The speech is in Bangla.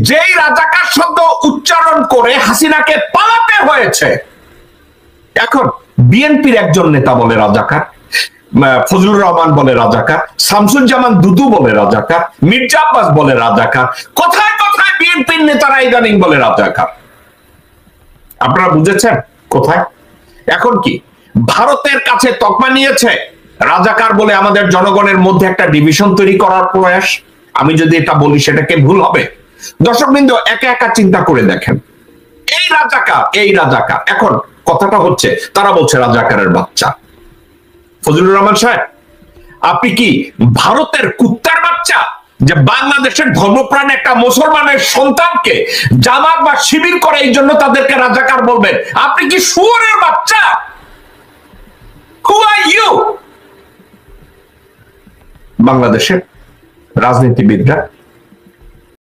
যেই রাজাকার শব্দ উচ্চারণ করে হাসিনাকে পালাতে হয়েছে, এখন বিএনপির একজন নেতা বলে রাজাকার, ফজলুর রহমান বলে রাজাকার, শামসুজ্জামান দুদু বলে রাজাকার, মির্জা আব্বাস বলে রাজাকার, কথায় কথায় বিএনপির নেতারা ইদানিং বলে রাজাকার। আপনারা বুঝেছেন কোথায়? এখন কি ভারতের কাছে তকমা নিয়েছে রাজাকার বলে আমাদের জনগণের মধ্যে একটা ডিভিশন তৈরি করার প্রয়াস? আমি যদি এটা বলি সেটাকে ভুল হবে? দর্শকবৃন্দ, একা একা চিন্তা করে দেখেন, এই রাজাকার এখন কথাটা হচ্ছে তারা বলছে রাজাকারের বাচ্চা। ফজলুর রহমান সাহেব, আপনি কি ভারতের কুত্তার বাচ্চা যে বাংলাদেশের ধর্মপ্রাণ একটা মুসলমানের সন্তানকে জামাত বা শিবির করে এই জন্য তাদেরকে রাজাকার বলবেন? আপনি কি শুয়োরের বাচ্চা? হু আর ইউ? বাংলাদেশের রাজনীতিবিদরা